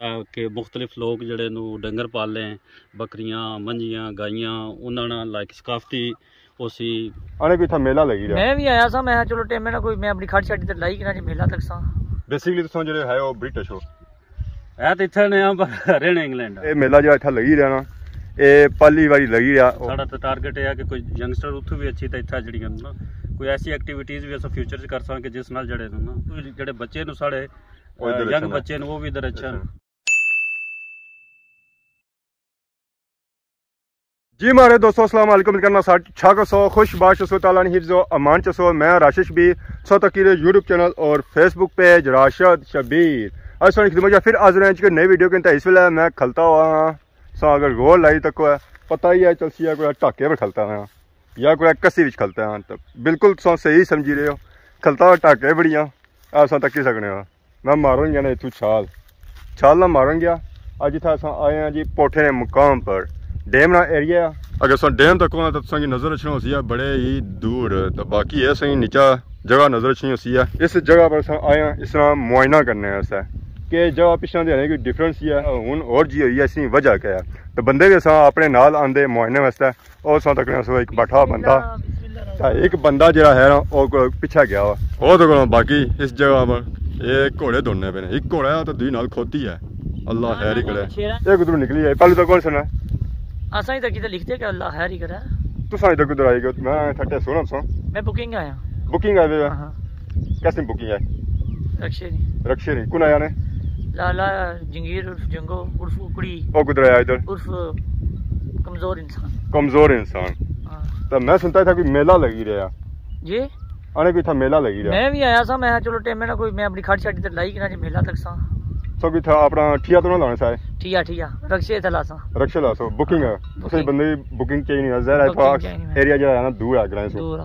कि मुख्तलिफ लोग जड़े डंगर पाले बकरियां मंजियां गाइयां उन्होंने लाइक सकाफती उसी आने कोई था मेला लगी रहा। मैं भी आया सा, मैं चलो टाइम ना कोई मैं अपनी खट छाटी ते लाई कि ना जी मेला तक सा। बेसिकली तुम जो है वो ब्रिटिश हो है तो इत्थे ने रहने इंग्लैंड ये मेला जो इतना लगी रहा ना ये पहली बारी लगी रहा। साड़ा तो टारगेट है कि कोई यंगस्टर उतों भी अच्छी तो इतना जड़ियां ना कोई ऐसी एक्टिविटीज़ भी अस फ्यूचर च कर सकें जिस नाल जड़े ना जड़े बच्चे साढ़े यंग बच्चे वो भी इधर अच्छा। जी मारे दोस्तों अस्सलाम वालेकुम करना छा को सो खुश बाश सो ताला हिफ्ज़ो अमान चसो मैं राशिश भी सो तकीर यूट्यूब चैनल और फेसबुक पेज राशिद शबीर आज खिदमत फिर आज रहे नई वीडियो के इस वेले मैं खलता हुआ सो अगर गोल लाई तक पता ही है चलसी कोई ढाके पर खलता है या कोई कसी भी खलता है तो बिल्कुल सो सही समझी रहे हो खलता हुआ ढाके बड़िया अस तकी सकने मैं मारन गया ना इतू छाल छाल ना मारन गया अज इतना अस आए हैं जी पोठे ने मुकाम पर डैम ना एरिया अगर अस डैम तक होना तो असेंगी नज़र रखनी होती है बड़े ही दूर तो बाकी है असेंगी नीचा जगह नज़र रखनी होती है। इस जगह पर अस आए हैं इस तरह मुआयना करने असें कि जगह पिछले देने की डिफरेंस ही है हूँ और जी हुई है इसकी वजह क्या है तो बंदे भी अस अपने नाल आंदे मुआयने वास्ते और अस तक एक बैठा बंदा एक बंदा जरा है ना वो पिछे गया वो तो बाकी इस जगह पर ये घोड़े दौड़ने पे एक घोड़ा है तो दुई नाल खोती है अल्लाह खैर ही करे एक उधर निकली है पहले तो कौन सुना असा ही तक लिखते कि अल्लाह खैर ही करे तू साइड तक उधर आएगा मैं थट्टे सोना सो मैं बुकिंग आया बुकिंग आए हुए कैसे बुकिंग है रक्षे नहीं कौन आया ने लाला जंगीर उर्फ जंगो उर्फ कुड़ी ओ किधर आया इधर उर्फ कमजोर इंसान तो मैं सुनता था कोई मेला लगी रहा जी आने कोई था मेला लगी रहा मैं भी आया सा मैं चलो टाइम ना कोई मैं अपनी खट छाटी ते लाई कि ना जी मेला तक सा सो भी था अपना ठिया तो ना लाने सारे ठिया रक्षे थे लासा रक्षे ला सो बुकिंग है सही बंदे बुकिंग चाहिए नहीं नजर है तो एरिया जो है ना दूर आ गया दूर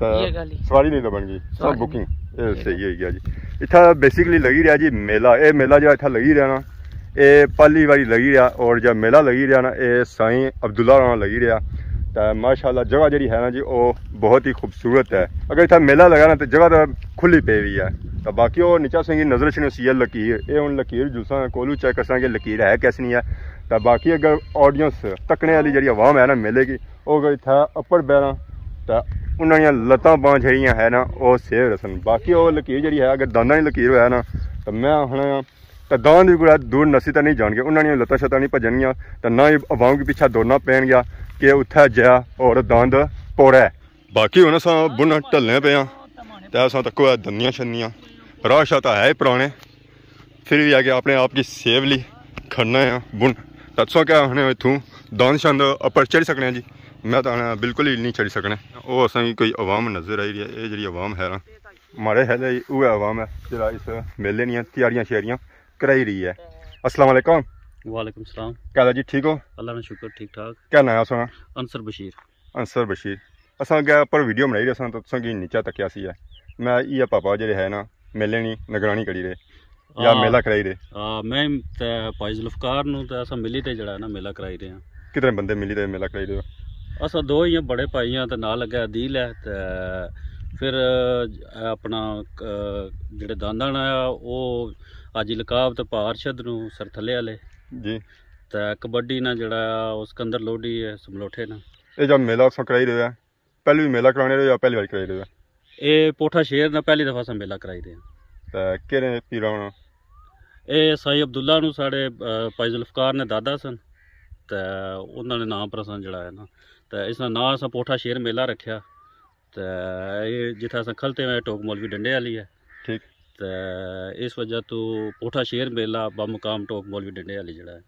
तो ये गाली सवारी नहीं तो बन गई सब बुकिंग ये सही है गया जी इतना बेसिकली लगी रहा जी मेला ये मेला जो इतना लगी रहा ना ये पहली बारी लगी रहा और जब मेला लगी रहा ना ये साईं अब्दुल्ला राणा लगी रहा तो माशाल्लाह जगह जी है ना जी वो बहुत ही खूबसूरत है। अगर इतना मेला लगा ना तो जगह तो खुली पे हुई है तो बाकी वो नीचा से नजर से सी है लकीर ये हूँ लकीर जुलसा कोलू चेक कर सकें लकीर है कैसी नहीं है तो बाकी अगर ऑडियंस तकने वाली जी आवाम है ना मेले की वो अगर इतना अपर बैरा तो उन्होंने लत्तां बांह जड़ियाँ है ना वो सेव रसन बाकी वो लकीर जी है अगर दांदा की लकीर है ना तो मैं आखना तो दांद भी पूरा दूर नसी तो नहीं जान गया उन्होंने लत्तां शत्तां नहीं भजनियाँ तो ना ही आवाम के पीछे दौड़ना पैन गया कि उत्थे जा और दांद पौड़ा है। बाकी हूँ अस बुन ढलने पे तो अस तको दंदियां छन्नियां राह शाह तो है ही पुराने फिर भी आगे अपने आप की सेवली खड़ना है बुन दसो क्या आने इतों दांद शंद अपर चढ़ी सकने जी मैं तो आना बिल्कुल ही नहीं चढ़ी सकने वो असें कोई अवाम नज़र आई रही है ये जी अवाम है ना मारे है वो अवाम है जरा इस मेले दियां तैयारियां शैरियां कराई रही है। अस्सलाम वालेकुम। वालेकुम सलाम क्या जी ठीक हो अल्लाह ने शुक्र ठीक ठाक क्या नाम है सुना अंसर बशीर असा अगर पर वीडियो बनाई रहे तो तुसें नीचा तकिया सी है मैं ये पापा जो है ना मेले नहीं निगरानी करी रहे या मेला कराई रहे मैं भाई जुल्फकार असा मिली ते जड़ा ना मेला कराई रहे हैं कितने बंदे मिली ते मेला कराई रहे असा दो ही बड़े भाई हैं तो नाल लग्या अदील है तो फिर अपना जेडे दांदन है वो अज लकाब तो पारशद नूं सरथले वाले जी तो कबड्डी ना जड़ा उस कंदर लोडी है समलोठे ना ये जब मेला अस कराई रहे पहले भी मेला कराने रहे या पहली बार कराई रहे ये पोठा शेर ना पहली दफा अस मेला कराई रहे तो केरे पीरा होना ये साईं अब्दुल्ला नूं साढ़े भाई जुल्फकार ने दादा सन तो उन्होंने नाम पर अस जड़ा है ना तो इसका नाम अस पोठा शेर मेला रखा तो ये जिथे अस खलते हुए टोक मौलवी डंडे वाली है ठीक तो इस वजह तो पोठा शेर मेला बमुकाम टोक मौलवी डंडे वाली जड़ा है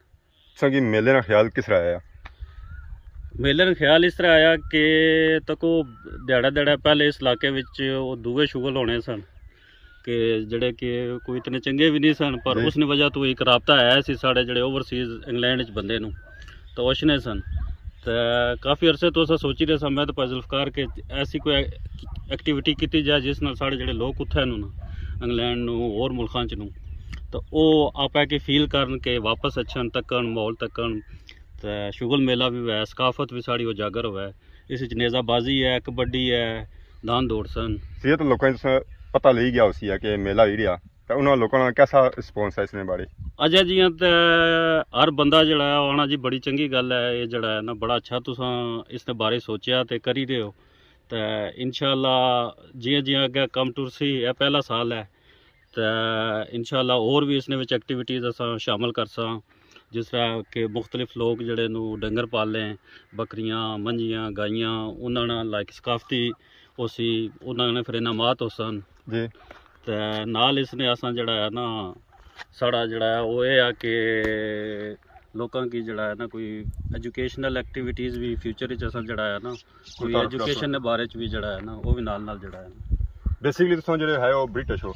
संगी मेले का ख्याल किस तरह आया मेले का ख्याल इस तरह आया कि तको दिहाड़ा दिहाड़ा पहले इस इलाके दूए शुगल होने सन कि जड़े कि कोई इतने चंगे भी नहीं सन पर उसने वजह तो एक राबता है सी साढ़े जड़े ओवरसीज़ इंग्लैंड बंदे नूं तो उछने सन तो काफ़ी अरसे तो अस सोची रहे मैं तो भाई जुल्फकार के ऐसी कोई एक्टिविटी की जाए जिस नाल साढ़े जड़े लोग उत्थे नूं इंग्लैंड नूं होर मुल्खां च नूं तो वह आप कि फील करन के वापस अच्छन तकन माहौल तकन तो शुगल मेला भी है सकाफत भी साड़ी उजागर हुआ इस नेज़ाबाजी है कबड्डी है दान दौड़ सन ये तो लोगों पता लगी गया उसी है कि मेला ही रहा तो उन्होंने लोगों का कैसा रिस्पॉन्स है इसने बारे? अजय जियां ते हर बंदा जड़ा है आना जी बड़ी चंगी गल है, ये जड़ा है ना बड़ा अच्छा तुसां इसने बारे सोचया ते करी रहे हो। ते इंशाअल्लाह जियां जियां अग्गे कम टुरसी यह पहला साल है ते इंशाअल्लाह और भी इसने विच एक्टिविटीज़ असां शामिल करसां, जिस तरह के मुख्तलिफ लोग जड़े नू डंगर पालें, बकरियां मंझियां गाइयां, उन्होंने लाइक सकाफती उसी उन्होंने फिर इनामात होसन जी। ते नाल इसने असां जड़ा है ना साड़ा जड़ा है वो ये है कि लोगों की जड़ा है ना कोई एजुकेशनल एक्टिविटीज़ भी फ्यूचर असां जड़ा है ना कोई एजुकेशन के बारे च भी जड़ा है ना वो भी नाल जड़ा है। बेसिकली तुम जो है वो ब्रिटिश हो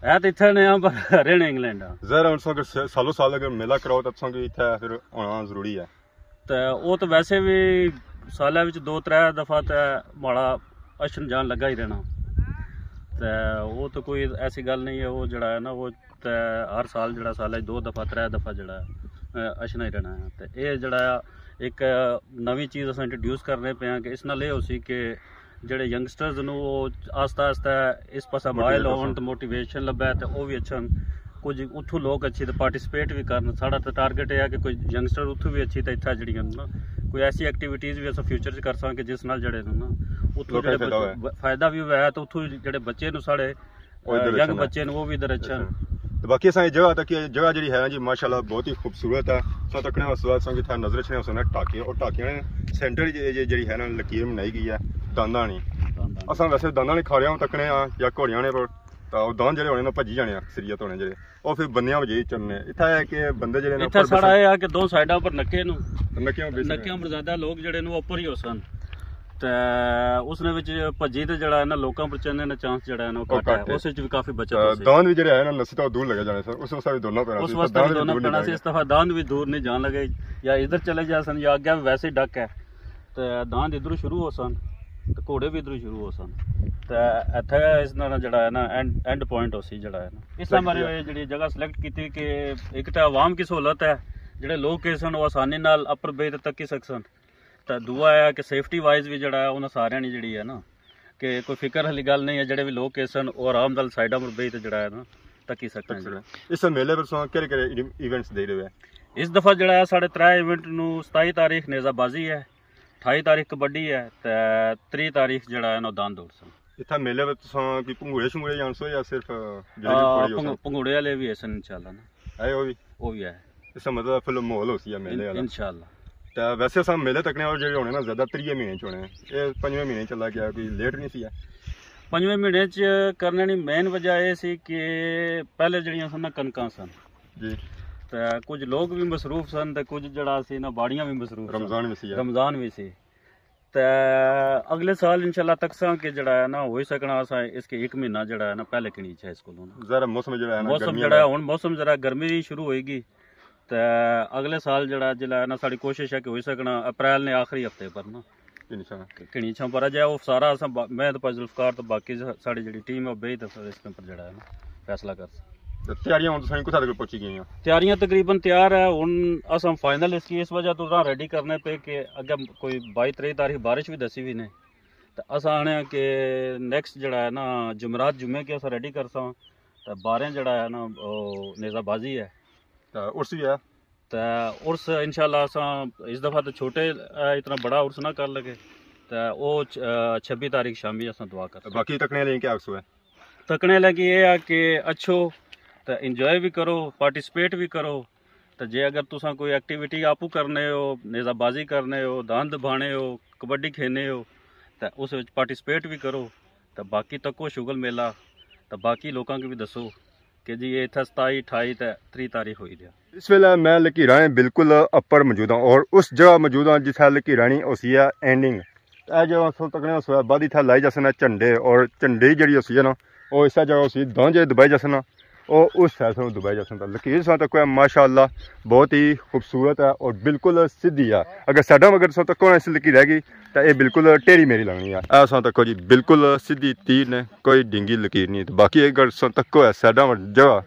है तो इतने ने पर रहने इंग्लैंड आ जरा अगर सालों साल अगर मेला कराओ तो तुम इतना फिर होना जरूरी है। तो वो तो वैसे भी साल 2-3 दफ़ा तो माड़ा अशन जान लगा ही रहना, तो वो तो कोई ऐसी गल नहीं है, वो जड़ा है ना वो तो हर साल जड़ा साल 2 दफ़ा 3 दफ़ा जड़ा अशना ही रहना है। तो ये जड़ा एक नवी चीज़ अस इंट्रोड्यूस करने पे हैं कि इस नाल हो सी कि जेडे यंगस्टर्स नू वो आस्ता आस्ता इस पासा मायल होन तो मोटिवेशन लब्भे तो वो भी अच्छा कुछ उत्थू लोग अच्छी तो पार्टिसिपेट भी करन। साड़ा तो टारगेट है कि कोई यंगस्टर उत्थू भी अच्छी तो इत्थे जड़ियां ना कोई ऐसी एक्टिविटीज़ भी अस फ्यूचर च कर सकें जिस नाल जड़े ना उत्थू जेडे फायदा भी होया तो उत्थू जेडे बच्चे नू साढ़े यंग बच्चे वो भी इधर अच्छा। तो बाकी असां जगह तक जगह जी है जी माशाल्लाह बहुत ही खूबसूरत है। सो तकने वास्ते संग इत्थे नजर छने उसने टाकियां और टाकियां ने सेंटर जी है ना लकीर बनाई गई है दांदा नहीं। असां वैसे दांदा नहीं खा रहे हो तकने या घोड़ियां ने पर तो दांद जेडे होने ना भजी जाने अक्सरियत होने जेडे और फिर बंदियां वजे चलने। इत्थे है कि बंदे जेडे इत्थे साड़ा है कि दो साइडां पर नक्के नु नक्कियां पर ज्यादा लोग जेडे नु ऊपर ही होसन ते उसने विच भजी ते जड़ा है ना लोकां पर चलने दा चांस जड़ा है ना घट है, उस विच भी काफी बचत होसी। दांद भी जेडे है ना नसी तो दूर लगे जाने सर उस वास्ते भी दोनों पैना उस वास्ते भी दोनों पैना से इस दफा दांद भी दूर नहीं जान लगे या इधर चले जासन या आगे वैसे ही डक है ते दांद इधरों शुरू होसन तो घोड़े भी इधरों शुरू होसन ते इत्थे इस नाल जड़ा है ना एंड पॉइंट होसी जड़ा है ना। इस हमारे जेडी जगह सिलेक्ट की कि एक तो आवाम की सहूलत है जेडे लोग के सन वो आसानी नाल अपर बेद तक ही सकसन, तो दूआ है कि सेफ्टी वाइज भी जड़ा है उन्हें सारे नहीं जड़ी है ना कि कोई फिक्र वाली गल नहीं है, जेडे भी लोग के सन और आराम नाल साइडा पर बेद जड़ा है ना तक ही सकते। इस मेले पर केड़े इवेंट्स दे रहे हैं इस दफा जड़ा है साढ़े 3 इवेंट नू 27 तारीख नेजाबाजी है, 28 तारीख कबड्डी है ते 30 तारीख जड़ा है ना दान दौड़ सन। इतना मेले में कोई भंगूड़े शंगूड़े जानसो या सिर्फ भंगूड़े वाले भी है इंशाल्लाह ना है वो भी है। इसका मतलब फिर माहौल होसी है मेले वाला इंशाल्लाह। तो वैसे अस मेले तकने और जो होने ना ज्यादा 3 महीने च होने ये 5वें महीने चला गया कोई लेट नहीं सी है। 5वें महीने च करने दी मेन वजह ये सी कि पहले जड़ियां सन ना कनकां सन जी तो कुछ लोग भी मसरूफ सन तो कुछ जड़ा सी ना बाड़ियां भी मसरूफ रमजान भी सी तो अगले साल इंशाल्लाह तक सा कि जड़ा है ना हो सकना असा इसके 1 महीना जड़ा है ना पहले कनी है इसको जरा मौसम जड़ा है ना मौसम जड़ा हुन मौसम जरा गर्मी शुरू होएगी तो अगले साल जड़ा जिला ना साड़ी कोशिश है कि हो सकना अप्रैल ने आखिरी हफ्ते पर ना किणी छा पर जाए वो सारा असा मैं तो जुल्फकार तो बाकी साड़ी जी टीम है बेई तो इसके ऊपर जड़ा है ना फैसला कर तैयारियां पहुंची गई तैयारियां तकरीबन तैयार है हुन अस फाइनल इसकी इस वजह तो रेडी करने पे कि अगे कोई 22-23 तारीख बारिश भी दसी भी ने तो अस आने कि नेक्स्ट जड़ा है ना जुमरात जुम्मे के अस रेडी करसा तो 12 जड़ा है ना नेजाबाजी है तो उर्स भी है तो उर्स इंशाल्लाह अस इस दफ़ा तो छोटे इतना बड़ा उर्स ना कर लगे तो वो 26 तारीख शामी अस दुआ कर बाकी तकने लें क्या है तकने लगी ये है कि अच्छो तो इंजॉय भी करो पार्टिसिपेट भी करो तो जे अगर तुसा कोई एक्टिविटी आपू करने हो नेजाबाजी करने हो दांद भाने हो कबड्डी खेलने हो तो उस पार्टिसिपेट भी करो तो बाकी तको शुगल मेला तो बाकी लोगों की भी दसो कि जी ये इतना 27, 28 तो 30 तारीख हुई दिया। इस वेले मैं लकीरा बिल्कुल अपर मौजूद हाँ और उस जगह मौजूद हाँ जिस लकीरानी उसी है एंडिंग जो तकने उस बाद इतना लाई जासन झंडे और झंडे जी उसी है ना वो इस जगह उसी दां जे दबाई जासन और उस साइड से दुबई जा सकता लकीर सा तक माशाअल्लाह बहुत ही खूबसूरत है और बिल्कुल सीधी है। अगर साइडा अगर सो तक इस लकीर रहेगी तो ये बिल्कुल टेढ़ी मेरी लगनी है ऐसा तको जी बिल्कुल सीधी तीर ने कोई डिंगी लकीर नहीं। तो बाकी अगर सो तको है साइडा जगह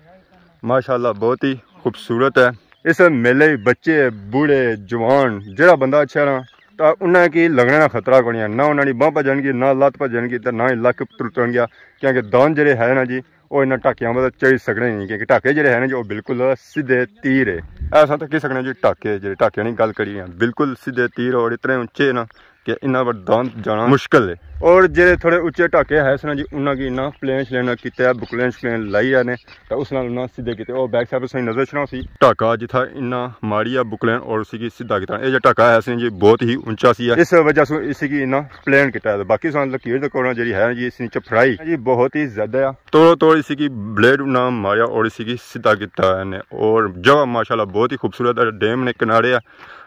माशाअल्लाह बहुत ही खूबसूरत है। इस मेले बच्चे बूढ़े जवान जरा बंदा अच्छा ना तो उन्हें की लगने का खतरा कोई है ना उन्होंने बांह भजन की ना लत्त भजन की तो ना ही लक तुरन गया क्योंकि दान जड़े है ना जी ਉਹ ਇਹਨਾਂ ਢਾਕਿਆਂ ਵੱਲ ਚੜ੍ਹ ਸਕਣੇ ਨਹੀਂ ਕਿਉਂਕਿ ਢਾਕੇ ਜਿਹੜੇ ਹਨ ਜੀ ਉਹ ਬਿਲਕੁਲ ਸਿੱਧੇ ਤੀਰ ਹੈ ਐਸਾ ਤਾਂ ਕਹਿ ਸਕਦੇ ਜੀ ਢਾਕੇ ਜਿਹੜੇ ਢਾਕਿਆਂ ਦੀ ਗੱਲ ਕਰੀ ਬਿਲਕੁਲ ਸਿੱਧੇ ਤੀਰ ਔਰ ਇਤਨੇ ਉੱਚੇ ਨਾ कि इन्ना वरदान जाना मुश्किल है और जे थोड़े उच्चे ढाके है सना जी उन्होंने की इन्ना प्लेन शलेन किया बुकलेन शलेन लाई ने तो उस नाल उन्होंने सीधे किए और बैक साइड सही नजर छना सी ढाका जिथा इन्ना माड़ी है बुकलेन और उसी की सीधा किया ये जो ढाका है जी बहुत ही ऊंचा सी है इस वजह से इसी की इन्ना प्लेन किया बाकी सन लकीर कोना जी है जी इस चपड़ाई जी बहुत ही ज्यादा है तोड़ तोड़ इसी की ब्लेड ना मारिया और इसी की सीधा किया है और जगह माशाल्लाह बहुत ही खूबसूरत है डैम ने किनारे है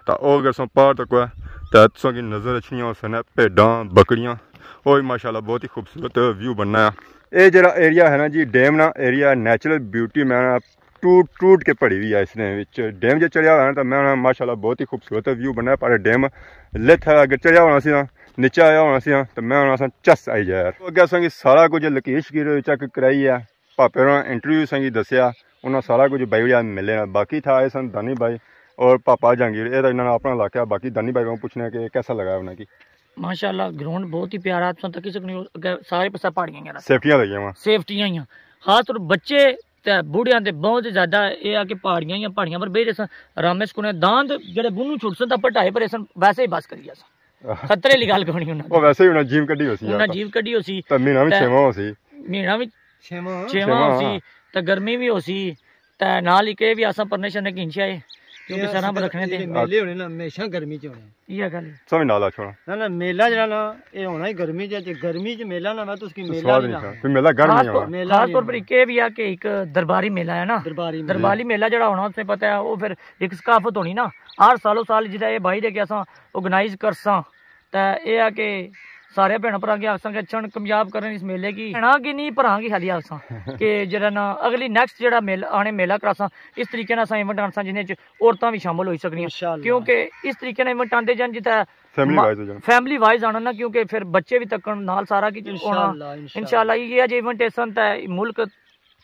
तो अगर सो पार तक है तो की नज़र अच्छी उसने भेडा बकरियां और माशाल्लाह बहुत ही खूबसूरत व्यू बनना है ये जरा एरिया है ना जी डैम ना एरिया नेचुरल ब्यूटी मैं टूट टूट के पड़ी हुई है इसने डैम जो चढ़िया हुआ तो मैं माशाल्लाह बहुत ही खूबसूरत व्यू बनना पर डैम लिथ अगर चढ़िया होना सी ना नीचे आया होना सी तो मैं होना सा चस आई जाए यार अगर असं सारा कुछ लकीर शकीर चेक कराई है भापे इंटरव्यू संगी दसिया उन्हें सारा कुछ बाई मिले बाकी था आए सन दानी भाई और पापा जहांगीर ये इन्होंने अपना इलाका बाकी दानी भाई को पूछना कि कैसा लगा उन्हें की माशाल्लाह ग्राउंड बहुत ही प्यारा तक सारे पासा पहाड़ियां सेफ्टियां लगी वहां सेफ्टियां ही खास तौर बच्चे ते बुढ़ियां ते बहुत ज्यादा ये आ कि पहाड़ियां ही पहाड़ियां पर बेह सन रामे सुकने दांत जेडे बुनू छुट सन पर ढाई पर सन वैसे ही बस करी सन खतरे ली गल कोनी उन्हां ओ वैसे ही उन्हां जीव कड्डी होसी उन्हां जीव कड्डी होसी ते महीना भी 6वां होसी महीना भी 6वां होसी ते गर्मी भी होसी ते नाल ही के भी असां परमिशन ने किंचा है क्योंकि सारा रखने दे मेले होने ना हमेशा गर्मी च होने ये गल सब नाला छोड़ा ना मेला जरा ना ये होना ही गर्मी च गर्मी च मेला ना मैं तो उसकी मेला स्वाद नहीं फिर मेला गर्म नहीं होगा खास तौर पर ये भी है कि एक दरबारी मेला है ना दरबारी मेला जरा होना उससे पता है वो फिर एक सकाफत होनी ना हर सालों साल जिदा ये भाई दे के असां ऑर्गेनाइज करसां ते ये है कि सारे भैन भरा के आसां के चण कामयाब करन इस मेले की भैना की नहीं भरा की खाली आसां कि जरा ना अगली नेक्स्ट जरा मेला आने मेला करासां इस तरीके नाल असां इवेंट आसां जिन्हें च औरतां भी शामिल होई सकदियां क्योंकि इस तरीके नाल इवेंट आंदे जान जिता फैमिली वाइज आना ना क्योंकि फिर बच्चे भी तकन नाल सारा की होना इंशाल्लाह ये जे इवेंट ऐसन ते मुल्क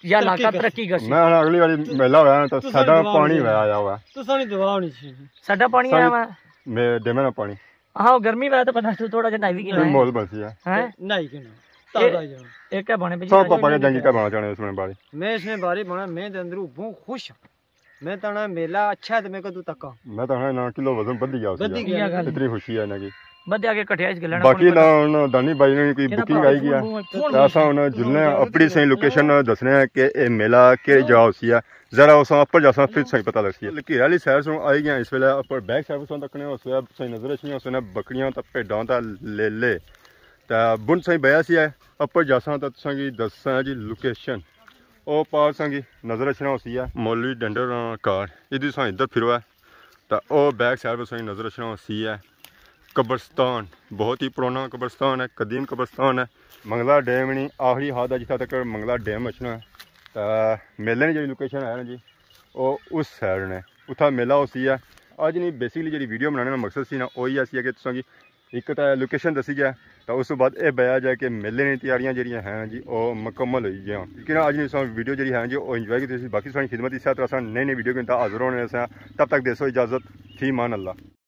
या इलाका तरक्की करसी मैं अगली बारी मेला होया तो साडा पानी आया हुआ तो साडी दुआ होनी चाहिए साडा पानी आया हुआ मैं डेमे ना पानी हाँ गर्मी में तो पता थोड़ा जना भी की मोल बसी है नहीं कि ताजा जाओ एक क्या बने पे सब पापा के जंगी का बना चाहने इसमें बारी मैं इसमें बारी बना मैं दे अंदर बहुत खुश मैं तना मेला अच्छा है तो मैं कदू तक मैं तो ना किलो वजन बढ़ गया इतनी खुशी है ना की बदे आगे कटिया इस गलना बाकी ना दानी भाई ने कोई बुकिंग आई गया ऐसा उन्हें जुलने अपनी सही लोकेशन दसने कि ये मेला केड़ी जगह होसी है जरा उस ऊपर जासा फिर सही पता लगसी है लकीर वाली साइड से आई गया इस वेले ऊपर बैक साइड से तकने उस सही नजर अच्छी उसने बकरियां ते भेडां ते ले ते बुन सही बया सी है ऊपर जासा तो संगी दसा जी लोकेशन ओ पार संगी नजर अच्छी होसी है मौलवी डंडर कार इधर सा इधर फिरो है तो ओ बैक साइड पर सही नजर अच्छी होसी है कब्रस्तान बहुत ही पुराना कब्रस्तान है कदीम कब्रस्तान है मंगला डैम नहीं आखिरी हाथ है जितना तक मंगला डैम बचना है तो मेले ने जी लोकेशन है ना जी वो उस साइड ने उत्था मेला उसी है अज नहीं बेसिकली जी वीडियो बनाने का मकसद सी ना वही ऐसी है कि तुसा एक तो लोकेशन दसी गया तो उस बाद ये बया जाए कि मेले की तैयारियां जी हैं जी वो मुकम्मल हो गई लेकिन अज नहीं वीडियो जी है जी वो इंजॉय की बाकी सारी खिदमत इस तरह नई नई वीडियो के हाजिर होने तब तक देसो इजाज़त थी मान अल्लाह।